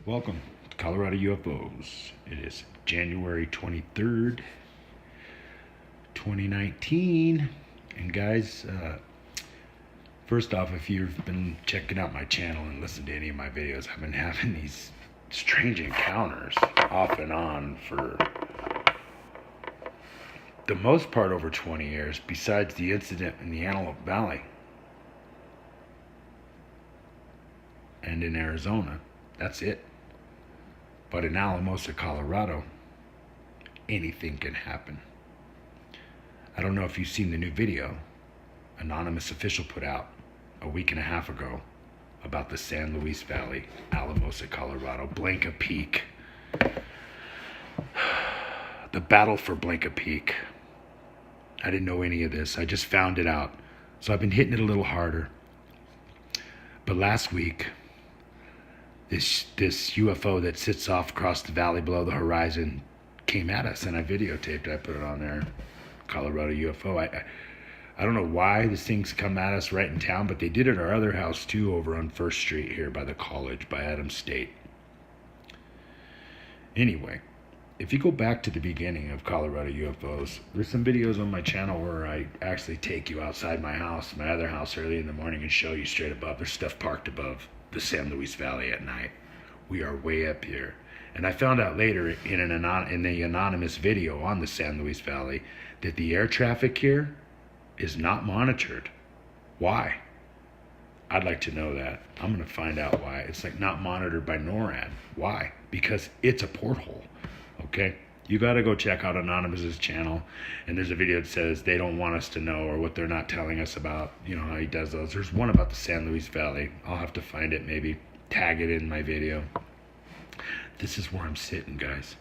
Welcome to Colorado UFOs. It is January 23rd, 2019. And guys, first off, if you've been checking out my channel and listened to any of my videos, I've been having these strange encounters off and on for the most part over 20 years, besides the incident in the Antelope Valley and in Arizona. That's it. But in Alamosa, Colorado, anything can happen. I don't know if you've seen the new video anonymous official put out a week and a half ago about the San Luis Valley, Alamosa, Colorado, Blanca Peak. The battle for Blanca Peak. I didn't know any of this. I just found it out. So I've been hitting it a little harder. But last week, this UFO that sits off across the valley below the horizon came at us, and I videotaped it. I put it on there. Colorado-UFO. I don't know why these things come at us right in town, but they did at our other house too, over on 1st Street here by the college, by Adams State. Anyway, if you go back to the beginning of Colorado UFOs, there's some videos on my channel where I actually take you outside my house, my other house, early in the morning and show you straight above. There's stuff parked above the San Luis Valley at night. We are way up here. And I found out later in the anonymous video on the San Luis Valley that the air traffic here is not monitored. Why? I'd like to know that. I'm going to find out why. It's like not monitored by NORAD. Why? Because it's a porthole. Okay? You got to go check out Anonymous's channel. And there's a video that says they don't want us to know, or what they're not telling us about, you know, how he does those. There's one about the San Luis Valley. I'll have to find it, maybe tag it in my video. This is where I'm sitting, guys.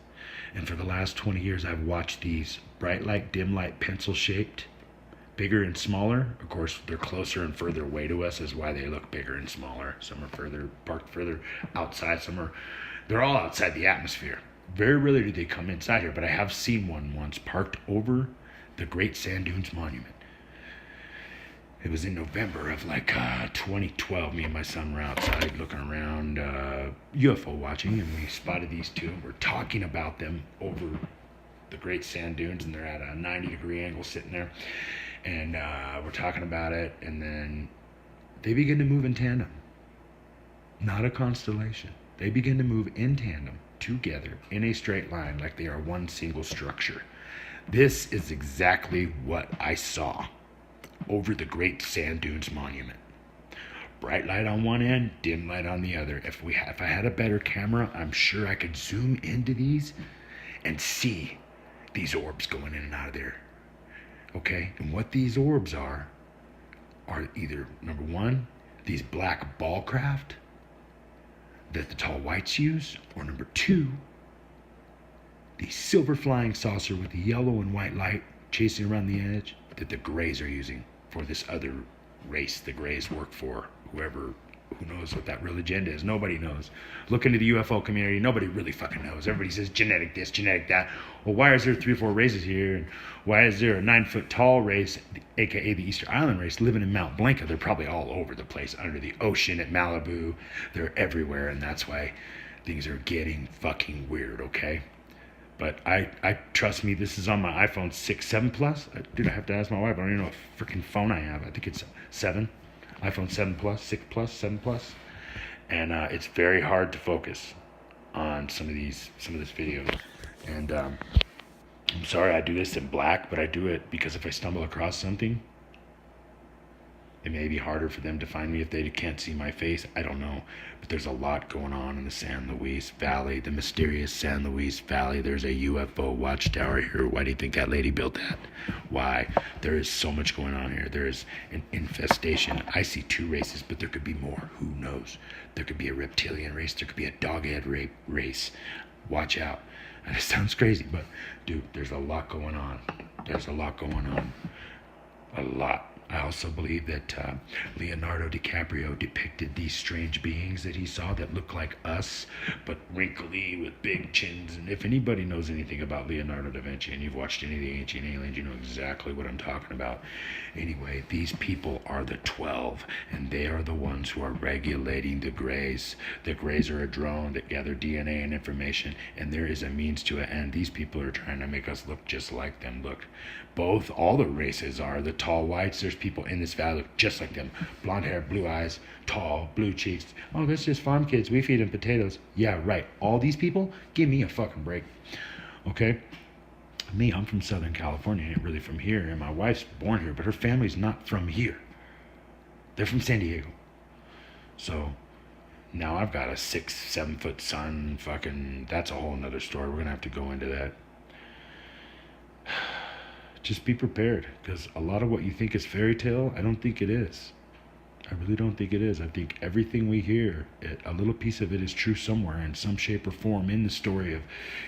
And for the last 20 years, I've watched these bright light, dim light, pencil shaped, bigger and smaller. Of course, they're closer and further away to us is why they look bigger and smaller. Some are parked further outside. They're all outside the atmosphere. Very rarely do they come inside here, but I have seen one once parked over the Great Sand Dunes Monument. It was in November of 2012. Me and my son were outside looking around, UFO watching, and we spotted these two. We're talking about them over the Great Sand Dunes, and they're at a 90-degree angle sitting there. And we're talking about it, and then they begin to move in tandem. Not a constellation. They begin to move in tandem, together, in a straight line, like they are one single structure. This is exactly what I saw over the Great Sand Dunes Monument. Bright light on one end, dim light on the other. If I had a better camera, I'm sure I could zoom into these and see these orbs going in and out of there. Okay, and what these orbs are either, number one, these black ball craft that the tall whites use, or number two, the silver flying saucer with the yellow and white light chasing around the edge that the Greys are using for this other race the Greys work for. Who knows what that real agenda is? Nobody knows. Look into the UFO community, nobody really fucking knows. Everybody says genetic this, genetic that. Well, why is there 3 or 4 races here? And why is there a 9-foot tall race, aka the Easter Island race, living in Mount Blanca? They're probably all over the place, under the ocean, at Malibu. They're everywhere, and that's why things are getting fucking weird, okay? But I trust me, this is on my iPhone 6, 7 Plus. Dude, I have to ask my wife. I don't even know what freaking phone I have. I think it's 7. iPhone 7 Plus, 6 Plus, 7 Plus. And it's very hard to focus on some of this video. And I'm sorry I do this in black, but I do it because if I stumble across something, it may be harder for them to find me if they can't see my face. I don't know. But there's a lot going on in the San Luis Valley, the mysterious San Luis Valley. There's a UFO watchtower here. Why do you think that lady built that? Why? There is so much going on here. There is an infestation. I see 2 races, but there could be more. Who knows? There could be a reptilian race. There could be a doghead race. Watch out. And it sounds crazy, but dude, there's a lot going on. There's a lot going on. A lot. I also believe that Leonardo DiCaprio depicted these strange beings that he saw that looked like us, but wrinkly with big chins. And if anybody knows anything about Leonardo da Vinci and you've watched any of the Ancient Aliens, you know exactly what I'm talking about. Anyway, these people are the 12, and they are the ones who are regulating the Greys. The Greys are a drone that gather DNA and information, and there is a means to it, and these people are trying to make us look just like them. Look, all the races are. The tall whites, there's people in this valley look just like them. Blonde hair, blue eyes, tall, blue cheeks. Oh, that's just farm kids. We feed them potatoes. Yeah, right. All these people? Give me a fucking break. Okay? Me, I'm from Southern California, ain't really from here, and my wife's born here, but her family's not from here. They're from San Diego. So now I've got a 6-7 foot son. Fucking, that's a whole nother story. We're gonna have to go into that. Just be prepared, because a lot of what you think is fairy tale, I don't think it is. I really don't think it is. I think everything we hear, a little piece of it is true somewhere in some shape or form in the story of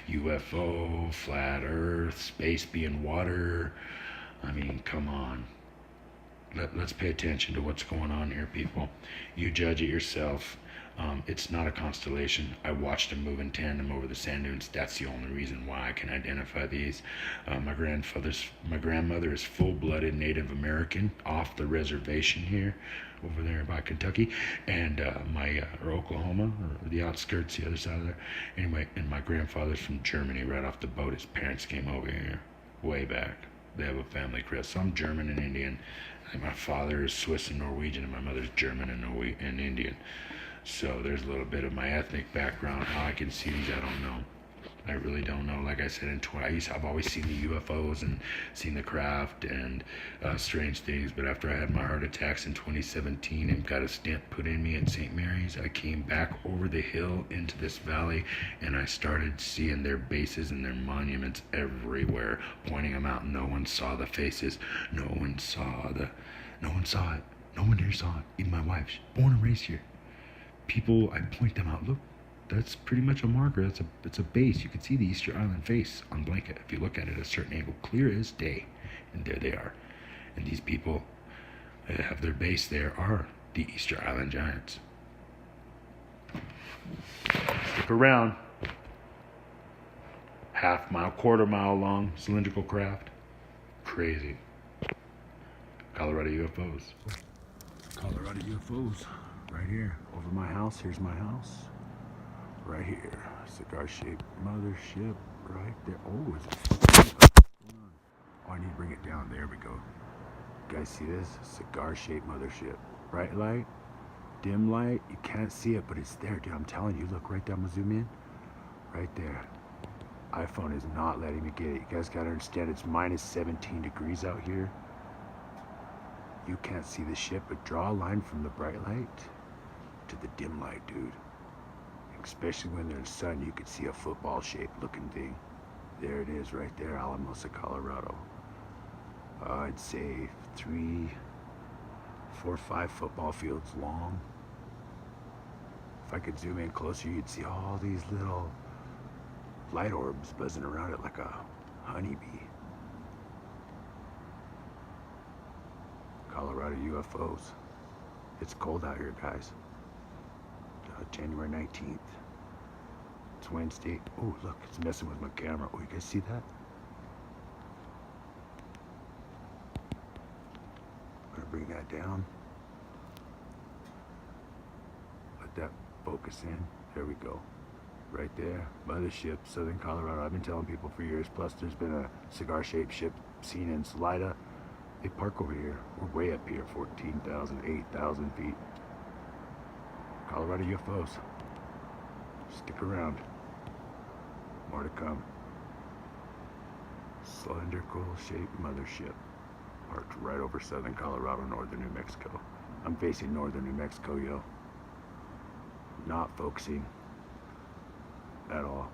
UFO, flat earth, space being water. I mean, come on. Let's pay attention to what's going on here, people. You judge it yourself. It's not a constellation. I watched them move in tandem over the sand dunes. That's the only reason why I can identify these. My grandmother is full-blooded Native American off the reservation here, over there by Kentucky, and or Oklahoma, or the outskirts, the other side of there. Anyway, and my grandfather's from Germany, right off the boat. His parents came over here way back. They have a family crest. So I'm German and Indian. And my father is Swiss and Norwegian, and my mother's German and Indian. So there's a little bit of my ethnic background. How I can see these, I don't know. I really don't know. Like I said, I've always seen the UFOs and seen the craft and strange things. But after I had my heart attacks in 2017 and got a stent put in me at St. Mary's, I came back over the hill into this valley, and I started seeing their bases and their monuments everywhere, pointing them out. No one saw the faces. No one saw it. No one here saw it. Even my wife. She's born and raised here. People, I point them out. Look. That's pretty much a marker. It's a base. You can see the Easter Island face on blanket if you look at it at a certain angle, clear as day. And there they are. And these people that have their base there are the Easter Island Giants. Stick around. Half mile, quarter mile long, cylindrical craft. Crazy. Colorado UFOs. Colorado UFOs. Right here. Over my house. Here's my house. Right here, cigar-shaped mothership, right there. Oh, is it? Oh, I need to bring it down. There we go. You guys see this? Cigar-shaped mothership. Bright light, dim light. You can't see it, but it's there, dude. I'm telling you. Look right there. I'm gonna zoom in. Right there. iPhone is not letting me get it. You guys gotta understand. It's minus 17 degrees out here. You can't see the ship, but draw a line from the bright light to the dim light, dude. Especially when there's sun, you could see a football-shaped looking thing. There it is right there, Alamosa, Colorado. I'd say 3, 4, 5 football fields long. If I could zoom in closer, you'd see all these little light orbs buzzing around it like a honeybee. Colorado UFOs. It's cold out here, guys. January 19th. It's Wednesday. Oh, look, it's messing with my camera. Oh, you guys see that? I'm gonna bring that down. Let that focus in. There we go. Right there. Mothership, Southern Colorado. I've been telling people for years. Plus, there's been a cigar-shaped ship seen in Salida. They park over here. We're way up here, 14,000, 8,000 feet. Colorado UFOs. Stick around. More to come. Cylindrical shaped mothership. Parked right over southern Colorado, northern New Mexico. I'm facing northern New Mexico, yo. Not focusing at all.